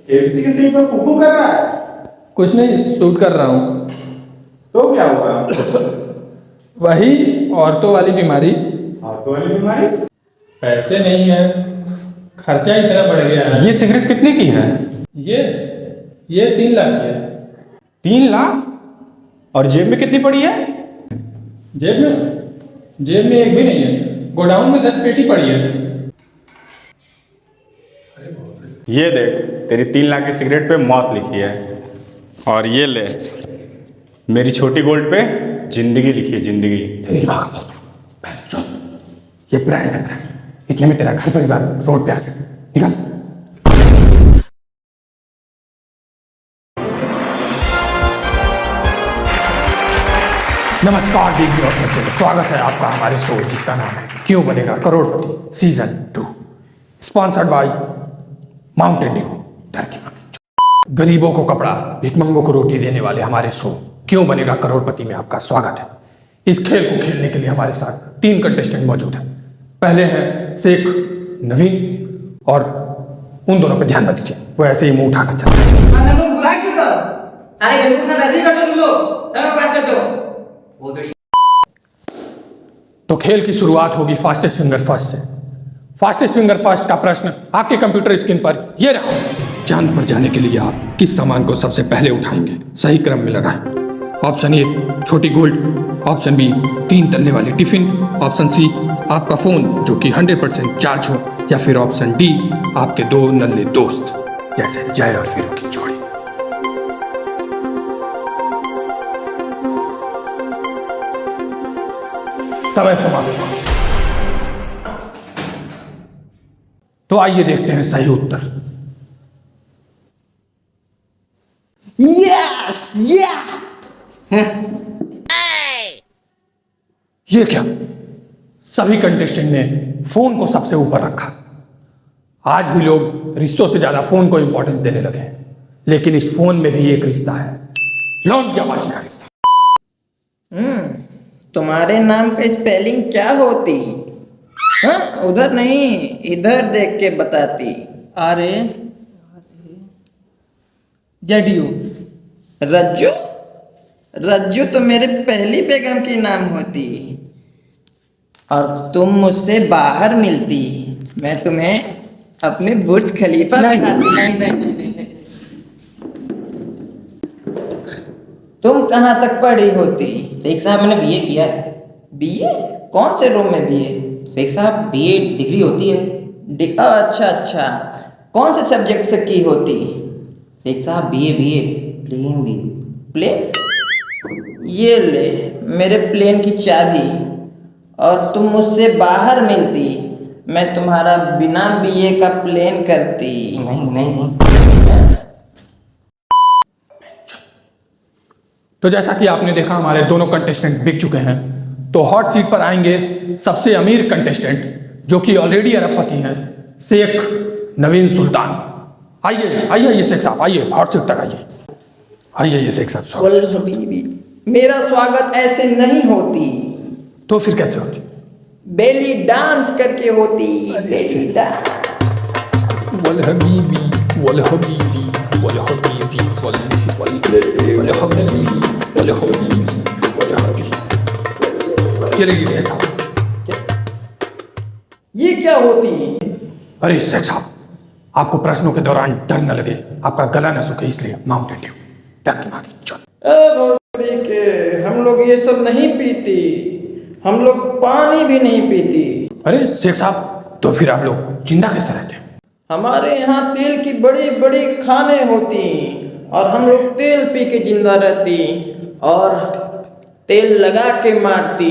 KBC के seat पर पुप्पू कर रहा है। कुछ नहीं, शूट कर रहा हूँ। तो क्या हुआ? वही औरतों वाली बीमारी। आपको वाली बीमारी? पैसे नहीं है, खर्चा इतना बढ़ गया है। ये सिगरेट कितने की है? ये ये 3 लाख की है। 3 लाख? और जेब में कितनी पड़ी है? जेब में एक भी नहीं है। गोडाउन में 10 पेटी पड़ी है। ये देख, तेरी 3 लाख की सिगरेट पे मौत लिखी है। और ये ले, मेरी छोटी गोल्ड पे जिंदगी लिखी है, जिंदगी। ये ब्रांड है, ब्रांड। इतने में तेरा घर परिवार रोड पे आ गया। निकल। नमस्कार दीदी और बच्चों, स्वागत है आपका हमारे शो जिसका नाम है क्यों बनेगा Crorepati season 2, sponsored by Mountain Dew. गरीबों को कपड़ा, भिखमंगों को रोटी देने वाले हमारे शो क्यों बनेगा करोड़पति में आपका स्वागत है। इस खेल को खेलने के लिए हमारे साथ 3 कंटेस्टेंट मौजूद हैं। पहले हैं शेख नवीन, और उन दोनों पर ध्यान मत दीजिए, वो ऐसे ही मुंह उठाकर चलते हैं। तो खेल की शुरुआत होगी फास्टेस्ट फिंगर फर्स्ट से। फास्टेस्ट फिंगर फर्स्ट का प्रश्न आपके कंप्यूटर स्क्रीन पर ये रहा। चांद पर जाने के लिए आप किस सामान को सबसे पहले उठाएंगे? सही क्रम में लगाएं। ऑप्शन ए छोटी गोल्ड, ऑप्शन बी 3 तल्ले वाली टिफिन, ऑप्शन सी आपका फोन जो कि 100% चार्ज हो, या फिर ऑप्शन डी आपके 2 नल्ले दोस्त जैसे जय और फिर की जोड़ी। समय समाप्त। तो आइए देखते हैं सही उत्तर। यस या ये क्या? सभी कंटेस्टेंट ने फोन को सबसे ऊपर रखा। आज भी लोग रिश्तों से ज्यादा फोन को इंपॉर्टेंस देने लगे हैं, लेकिन इस फोन में भी एक रिश्ता है, लौंड या बाजी का रिश्ता। तुम्हारे नाम का स्पेलिंग क्या होती? हाँ, उधर नहीं, इधर देख के बताती। अरे जडियो। रज्जू? रज्जू तो मेरे पहली बेगम की नाम होती, और तुम मुझसे बाहर मिलती, मैं तुम्हें अपने बुर्ज खलीफा दिखाती। नहीं। तुम कहाँ तक पढ़ी होती? शेख साहब मैंने बीए किया है। बीए? कौन से रूम में बीए? शेख साहब बीए डिग्री होती है। अच्छा, कौन से सब्जेक्ट से की होती? शेख साहब बीए प्लेन बी। प्लेन? ये ले मेरे प्लेन की चाबी, और तुम मुझसे बाहर मिलती, मैं तुम्हारा बिना बीए का प्लेन करती। नहीं। तो जैसा कि आपने देखा हमारे दोनों कंटेस्टेंट बिक चुके हैं, तो हॉट सीट पर आएंगे सबसे अमीर कंटेस्टेंट जो कि ऑलरेडी अरबपति हैं, शेख नवीन सुल्तान। आइए शेख साहब, आइए हॉट सीट तक आइए ये शेख साहब। मेरा स्वागत ऐसे नहीं होती। तो फिर कैसे होती? बेली डांस करके होती। Belly dance. वल हबीबी वल हबीबी वल हबीबी वल हबीबी वल हबीबी वल हबीबी। ये लीजिए शेख साहब। ये क्या होती? अरे शेख साहब, आपको प्रश्नों के दौरान डर न लगे, आपका गला न सूखे, इसलिए माउंटेन ड्यू। डर की मारी चल। के हम लोग ये सब नहीं पीती, हम लोग पानी भी नहीं पीती। अरे शेख साहब, तो फिर आप लोग जिंदा कैसे रहते हैं? हमारे यहाँ तेल की बड़ी बड़ी खाने होती, और हम लोग तेल पी के जिंदा रहती, और तेल लगा के मारती।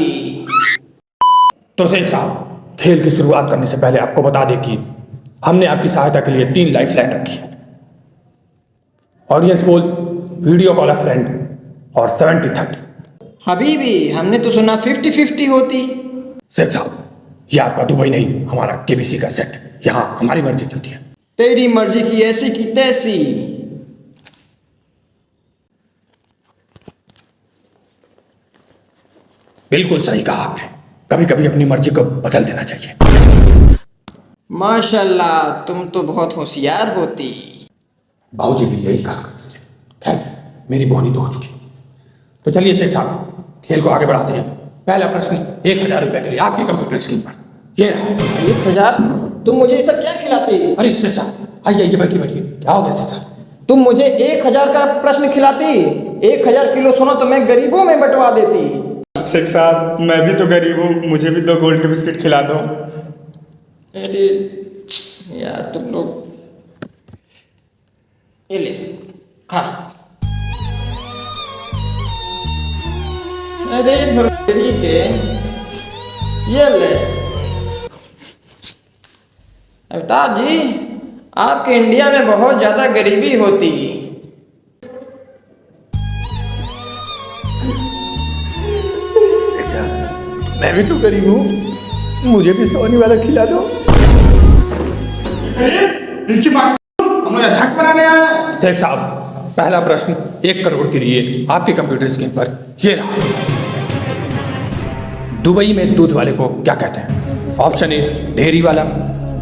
तो शेख साहब, खेल की शुरुआत करने से पहले आपको बता दें कि हमने आपकी सहायता के लिए 3 लाइफलाइन रखी है। ऑडियंस पोल, वीडियो कॉल अ फ्रेंड और 70-30। हबीबी, हमने तो सुना 50-50 होती। शेख साहब, ये आपका दुबई नहीं, हमारा केबीसी का सेट, यहाँ हमारी मर्जी चलती है। तेरी मर्जी की ऐसी की तैसी। बिल्कुल सही कहा आपने, कभी कभी अपनी मर्जी को बदल देना चाहिए। माशाल्लाह, तुम तो बहुत होशियार होती। बाबूजी भी यही कहा करते थे। खैर, मेरी बोहनी तो हो चुकी। तो चलिए शेख साहब, खेल को आगे बढ़ाते हैं। पहला प्रश्न 1000 रुपए के लिए आपकी कंप्यूटर स्क्रीन पर ये रहा। 1000? तुम मुझे ये सब क्या खिलाते? अरे शेख साहब, आइए बैठिए बैठिए। क्या हो गया शेख साहब? तुम मुझे 1000 का प्रश्न खिलाती? 1000 किलो सोना तो मैं गरीबों में बंटवा देती। शेख साहब, मैं भी तो गरीब हूँ, मुझे भी 2 गोल्ड के बिस्किट खिला दो। अरे यार तुम लोग, ये ले खा। अरे भगवान के, ये ले। अमिताभ जी, आपके इंडिया में बहुत ज्यादा गरीबी होती। मैं भी तो गरीब हूँ, मुझे भी सोने वाला खिला दो। इनकी बात हमें अच्छा बनाने आया। शेख साहब, पहला प्रश्न 1 करोड़ के लिए आपके कंप्यूटर स्क्रीन पर ये रहा। दुबई में दूध वाले को क्या कहते हैं? ऑप्शन ए डेयरी वाला,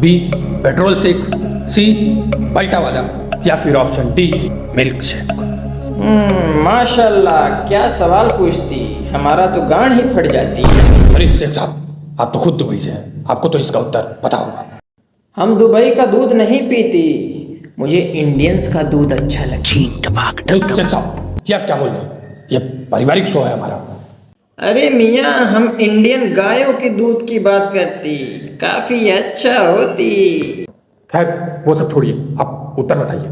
बी पेट्रोल शेक, सी पलटा वाला, या फिर ऑप्शन डी मिल्क शेक। माशाल्लाह, क्या सवाल पूछती, हमारा तो गांड ही फट जाती। अरे शेख साहब, आप तो खुद दुबई से हैं, आपको तो इसका उत्तर पता होगा। हम दुबई का दूध नहीं पीती, मुझे इंडियंस का दूध अच्छा लगता। शेख साहब, ये आप क्या बोल रहे हैं? ये पारिवारिक शो है हमारा। अरे मियाँ, हम इंडियन गायों के दूध की बात करती, काफी अच्छा होती। खैर, वो सब छोड़िए, आप उत्तर बताइए।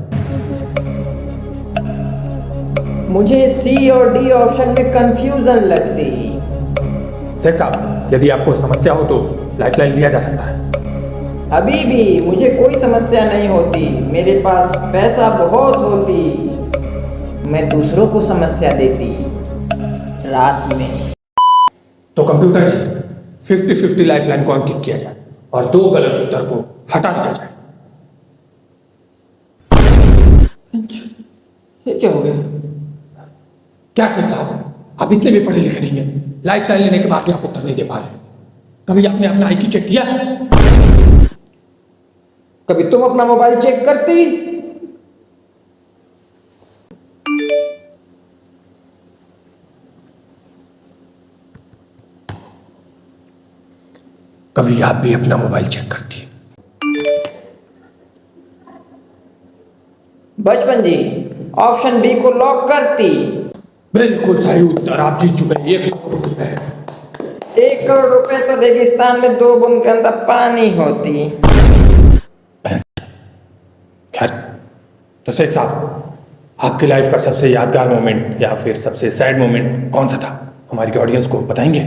मुझे सी और डी ऑप्शन में कंफ्यूजन लगती। शेख साहब, यदि आपको समस्या हो तो लाइफलाइन लिया जा सकता है। अभी भी मुझे कोई समस्या नहीं होती, मेरे पास पैसा बहुत होती, मैं दूसरों को समस्या देती रात में। तो कंप्यूटर जी, 50-50 लाइफलाइन को अंकित किया जाए और 2 गलत उत्तर को हटा दिया जाए। ये क्या हो गया? क्या शेख साहब, आप इतने भी पढ़े लिखे नहीं हैं, लाइफलाइन लेने के बाद भी आप उत्तर नहीं दे पा रहे हैं। कभी आपने अपना IQ चेक किया? कभी तुम अपना मोबाइल चेक करती? कभी आप भी अपना मोबाइल चेक करती? बचपन जी, ऑप्शन बी को लॉक करती। बिल्कुल सही उत्तर, आप जीत चुके हैं 1 करोड़ रुपए। 1 करोड़ रुपए तो रेगिस्तान में 2 बूंद गंदा पानी होती। खैर, तो शेख साहब, आपकी लाइफ का सबसे यादगार मोमेंट या फिर सबसे सैड मोमेंट कौन सा था? हमारी ऑडियंस को बताएंगे?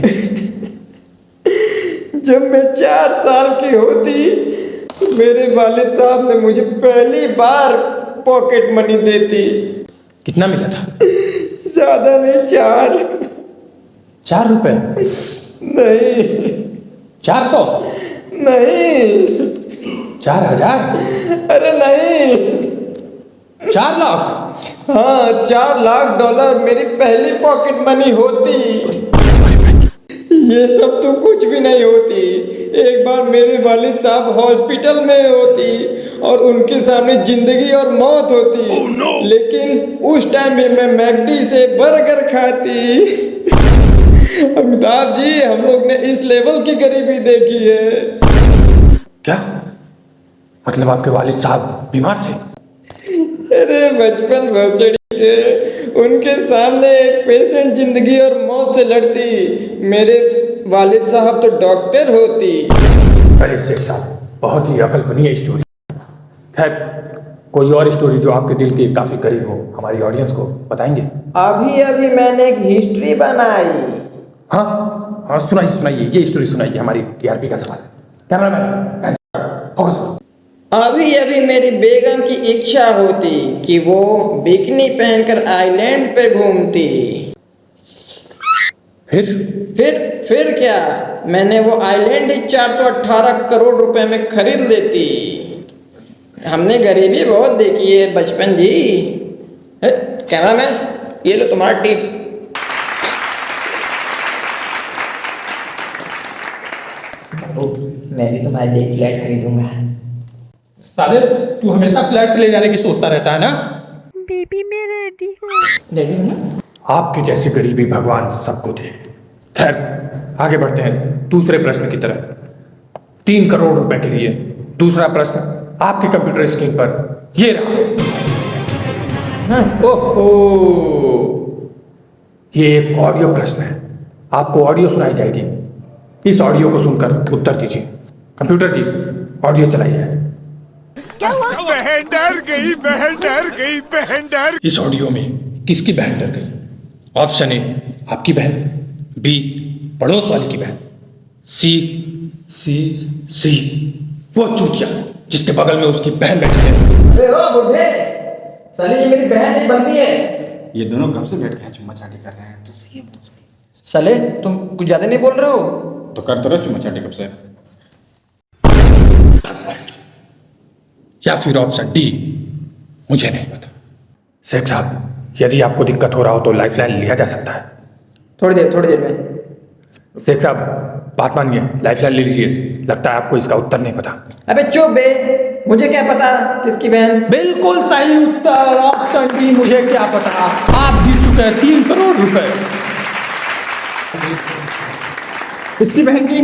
जब मैं 4 साल की होती, मेरे वालिद साहब ने मुझे पहली बार पॉकेट मनी देती। कितना मिला था? ज्यादा नहीं, 4। 4 रुपए? नहीं 400? नहीं, 4000? अरे नहीं, 4 लाख? हाँ, $4 लाख मेरी पहली पॉकेट मनी होती। ये सब तो कुछ भी नहीं होती। एक बार मेरे वालिद साहब हॉस्पिटल में होती और उनके सामने जिंदगी और मौत होती। लेकिन उस टाइम में मैं मैकडी से बर्गर खाती। अमिताभ जी, हम लोग ने इस लेवल की गरीबी देखी है। क्या मतलब आपके वालिद साहब बीमार थे? अरे बचपन भसड़ी के, उनके सामने एक पेशेंट जिंदगी और मौत से लड़ती, मेरे वालिद साहब तो डॉक्टर होती। अरे शेख साहब, बहुत ही अकल्पनीय स्टोरी। खैर, कोई और स्टोरी जो आपके दिल के काफी करीब हो, हमारी ऑडियंस को बताएंगे? अभी अभी मैंने एक हिस्ट्री बनाई। हाँ हाँ, सुनाइए सुनाइए, ये स्टोरी सुनाइए, हमारी TRP का सवाल है। कैमरामैन फोकस करो। अभी अभी मेरी बेगम की इच्छा होती कि वो बिकनी पहनकर आइलैंड पे घूमती। फिर क्या, मैंने वो आइलैंड ही 418 करोड़ रुपए में खरीद लेती। हमने गरीबी बहुत देखी है बचपन जी। कैमरामैन, ये लो तुम्हारा टिप। मैं भी तुम्हारे लिए फ्लैट खरीदूंगा। साले तू हमेशा फ्लैट पे ले जाने की सोचता रहता है ना। बेबी मैं रेडी हूँ। रेडी हूँ ना? आपके जैसी गरीबी भगवान सबको दे। खैर आगे बढ़ते हैं दूसरे प्रश्न की तरफ। 3 करोड़ रुपए के लिए दूसरा प्रश्न आपके कंप्यूटर स्क्रीन पर ये रहा। ओहो, ये एक ऑडियो प्रश्न है। आपको ऑडियो सुनाई जाएगी। इस ऑडियो को सुनकर उत्तर दीजिए। कंप्यूटर जी ऑडियो चलाइए। बहन डर गई, बहन डर गई, बहन डर। इस ऑडियो में किसकी बहन डर गई? ऑप्शन ए आपकी बहन, बी पड़ोस वाली की बहन, सी सी सी वो चूतिया जिसके बगल में उसकी बहन बैठी है। अबे ओ बुढ़े, साली ये मेरी बहन नहीं बनती है। ये दोनों कब से बैठ के चुम्मा चाटी कर रहे हैं? तो सही है। साले तुम कुछ ज्यादा नहीं बोल रहे हो? तो कर तो रहा चुम्मा चाटी कब से। या फिर ऑप्शन डी मुझे नहीं पता। शेख साहब यदि आपको दिक्कत हो रहा हो तो लाइफलाइन लिया जा सकता है। थोड़ी देर में। शेख साहब बात मानिए, लाइफलाइन ले लीजिए। लगता है आपको इसका उत्तर नहीं पता। अबे चुप बे, मुझे क्या पता किसकी बहन। बिल्कुल सही उत्तर ऑप्शन डी मुझे क्या पता। आप जीत चुके हैं 3 करोड़ रुपए। इसकी बहन की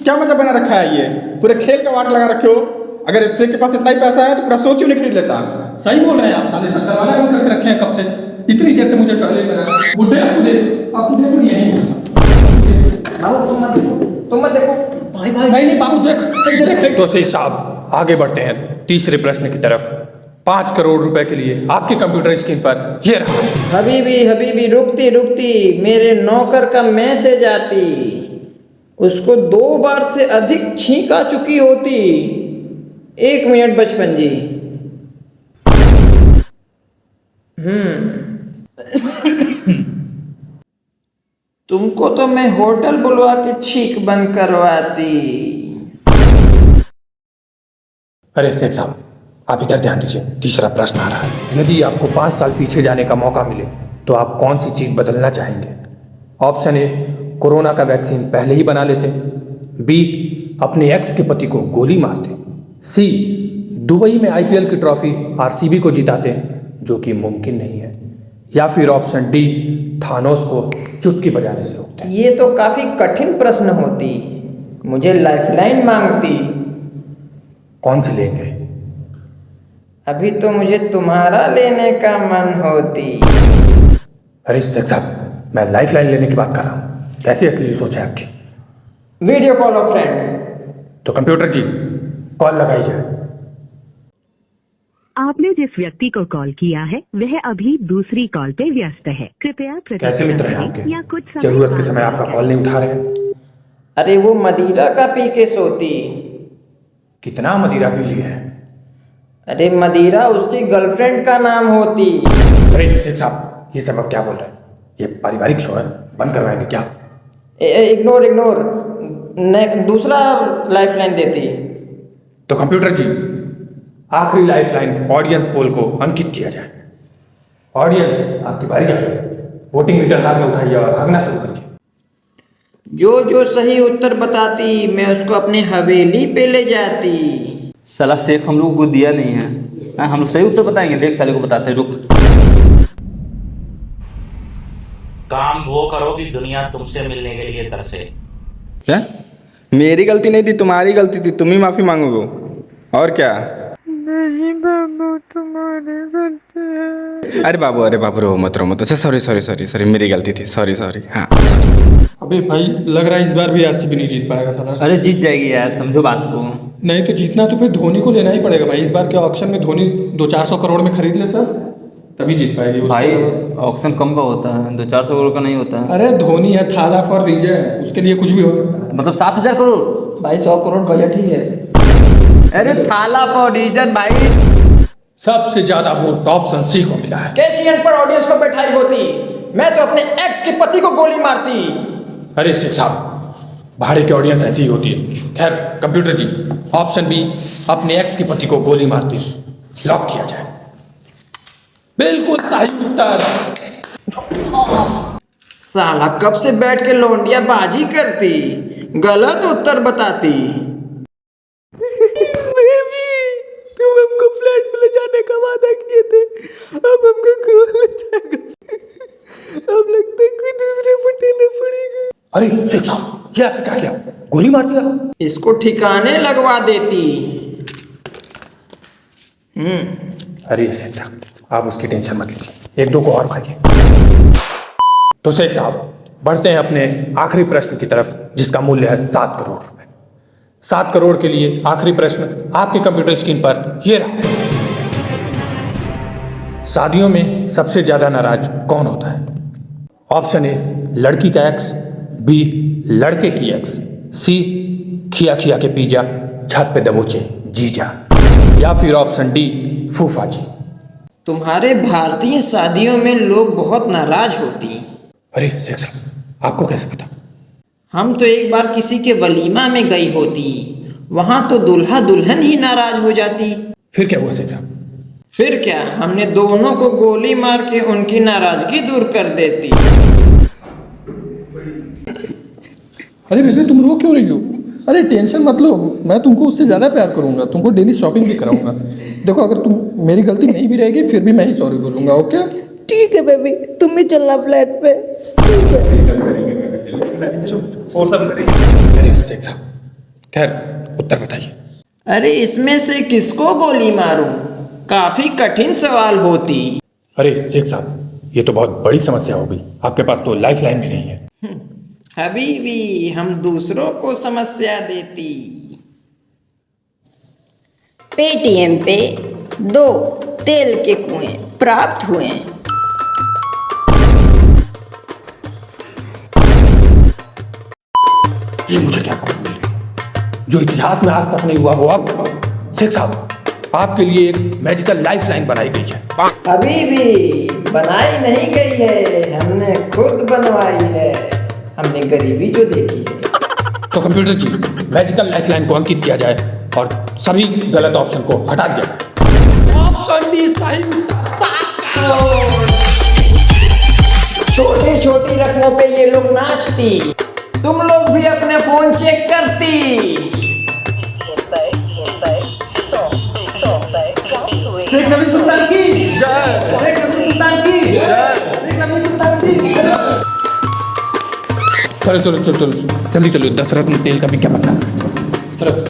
क्या मजा बना रखा है? ये पूरे खेल का वाट लगा रखे हो। अगर इससे के पास इतना ही पैसा है तो पूरा शो क्यों नहीं खरीद लेता? सही बोल रहे हैं आप। साले शक्कर वाला काम करके रखे हैं कब से। इतनी देर से मुझे टहले लगा। बुढ़े आप मुझे तो यही बाबू तुम मत देखो। भाई नहीं बाबू देख। तो शेख साहब आगे बढ़ते हैं तीसरे प्रश्न की तरफ। 5 करोड़ रुपए के लिए आपके कंप्यूटर स्क्रीन पर ये रहा। हबीबी रुकती मेरे नौकर का मैसेज आती, उसको 2 बार से अधिक छींक आ चुकी होती। 1 मिनट बचपन जी। तुमको तो मैं होटल बुलवा के छींक बंद करवाती। अरे शेख साहब आप इधर ध्यान दीजिए। तीसरा प्रश्न आ रहा है। यदि आपको 5 साल पीछे जाने का मौका मिले तो आप कौन सी चीज बदलना चाहेंगे? ऑप्शन ए कोरोना का वैक्सीन पहले ही बना लेते, बी अपने एक्स के पति को गोली मारते, सी दुबई में आईपीएल की ट्रॉफी आरसीबी को जिताते, जो कि मुमकिन नहीं है, या फिर ऑप्शन डी थानोस को चुटकी बजाने से रोकते। ये तो काफी कठिन प्रश्न होती, मुझे लाइफलाइन मांगती। कौन सी लेंगे? अभी तो मुझे तुम्हारा लेने का मन होती। अरे शेख साहब मैं लाइफलाइन लेने की बात कर रहा हूँ। कैसी असली सोच है आपकी? Video call of friend. तो कंप्यूटर जी कॉल लगाई जाए। आपने जिस व्यक्ति को कॉल किया है वह अभी दूसरी कॉल पे व्यस्त है, कृपया कैसे मित्र हैं या आपके? कुछ जरूरत के समय आपका कॉल नहीं उठा रहे हैं। अरे वो मदिरा का पी के सोती। कितना मदिरा पी लिए हैं? अरे मदिरा उसकी गर्लफ्रेंड का नाम होती। अरे शेख साहब ये सब अब क्या बोल रहे हैं? ये पारिवारिक शो है, बंद करवाएंगे क्या? इग्नोर। दूसरा लाइफलाइन देती। तो कंप्यूटर जी आखिरी लाइफलाइन ऑडियंस पोल को अंकित किया जाए। ऑडियंस आपकी बारी आ गई। वोटिंग मीटर हाथ में उठाइए और भागना शुरू करिए। जो सही उत्तर बताती मैं उसको अपनी हवेली पे ले जाती। साला शेख हम लोग को दिया नहीं है। हाँ, हम लोग सही उत्तर बताएंगे। देख साले को बताते हैं, रुक। काम वो करो कि दुनिया तुमसे मिलने के लिए तरसे। क्या? मेरी गलती नहीं थी, तुम्हारी गलती थी। तुम ही माफी मांगोगे और क्या? नहीं बाबू तुम्हारी गलती है। अरे बाबू रो मत। अच्छा सॉरी मेरी गलती थी। सॉरी हाँ। अबे भाई लग रहा है इस बार भी आरसीबी नहीं जीत पाएगा साला। अरे जीत जाएगी यार, समझो बात को। नहीं तो जीतना तो फिर धोनी को लेना ही पड़ेगा भाई। इस बार के ऑक्शन में धोनी 200-400 करोड़ में खरीद ले सब, तभी जीत पाएगी। भाई ऑक्शन कम का होता है, 200-400 करोड़ का नहीं होता है। अरे धोनी है, थाला फॉर रीजन, उसके लिए कुछ भी हो सकता है। मतलब 7,000 करोड़। भाई 100 करोड़ बजट ही है। अरे थाला फॉर रीजन भाई। सबसे ज्यादा वोट ऑप्शन सी को मिला है। कैसी अनपढ़ ऑडियंस को बैठाई होती, मैं तो अपने एक्स के पति को गोली मारती। अरे शेख साहब भाड़े की ऑडियंस ऐसी ही होती है। खैर कंप्यूटर जी ऑप्शन बी अपने एक्स के पति को गोली मारती लॉक किया जाए। बिल्कुल सही उत्तर। साला कब से बैठ के लौंडिया बाजी करती, गलत उत्तर बताती। बेबी तू वादा किए थे, अब हमको कौन ले जाएगा? अब लगता है कोई दूसरे पर देना पड़ेगा। अरे शेख साहब, क्या क्या क्या गोली मार दिया? इसको ठिकाने लगवा देती। अरे शेख साहब, आप उसकी टेंशन मत लीजिए, एक दो को और मारिए। तो शेख साहब, बढ़ते हैं अपने आखिरी प्रश्न की तरफ, जिसका मूल्य है 7 करोड़ रुपए। 7 करोड़ के लिए आखिरी प्रश्न आपके कंप्यूटर स्क्रीन पर ये रहा। शादियों में सबसे ज्यादा नाराज कौन होता है? ऑप्शन ए लड़की का एक्स, बी लड़के की एक्स, सी खिया खिया के पिज्जा छत पे दबोचे जीजा, या फिर ऑप्शन डी फूफा जी। तुम्हारे भारतीय शादियों में लोग बहुत नाराज होती। अरे शेख साहब, आपको कैसे पता? हम तो एक बार किसी के वलीमा में गई होती, वहां तो दूल्हा दुल्हन ही नाराज हो जाती। फिर क्या हुआ शेख साहब? फिर क्या, हमने दोनों को गोली मार के उनकी नाराजगी दूर कर देती। अरे बेटे, तुम रो क्यों रही हो? अरे टेंशन मत लो, मैं तुमको उससे ज़्यादा प्यार करूंगा, तुमको डेली शॉपिंग भी कराऊंगा। देखो, अगर तुम मेरी गलती नहीं भी रहेगी फिर भी मैं ही सॉरी बोलूंगा, ओके? ठीक है बेबी, तुम भी चलना फ्लैट पे। अरे शेख साहब, खैर उत्तर बताइए। अरे इसमें से किसको गोली मारूं? काफी कठिन सवाल होती। अरे शेख साहब, ये तो बहुत बड़ी समस्या हो गई, आपके पास तो लाइफ लाइन भी नहीं है। हबीबी, हम दूसरों को समस्या देती। पेटीएम पे 2 तेल के कुएं प्राप्त हुए। ये मुझे क्या खबर मिल रही? जो इतिहास में आज तक नहीं हुआ वो अब। शेख साहब, आपके लिए एक मैजिकल लाइफ लाइन बनाई गई है। हबीबी, बनाई नहीं गई है, हमने खुद बनवाई है। हमने गरीबी जो देखी है। तो कंप्यूटर जी, मैजिकल लाइफ लाइन को अंकित किया जाए और सभी गलत ऑप्शन को हटा दिया जाए। ऑप्शन डी सही उत्तर, 7 करोड़। छोटी छोटी रकमों पे ये लोग नाचती, तुम लोग भी अपने फोन चेक करती। शेख नबी सुल्तान की जय, शेख नबी सुल्तान की जय, शेख नबी सुल्तान की जय। चलो चलो चलो चलो, जल्दी चलो, 10 रत्न तेल का भी क्या पता। चलो।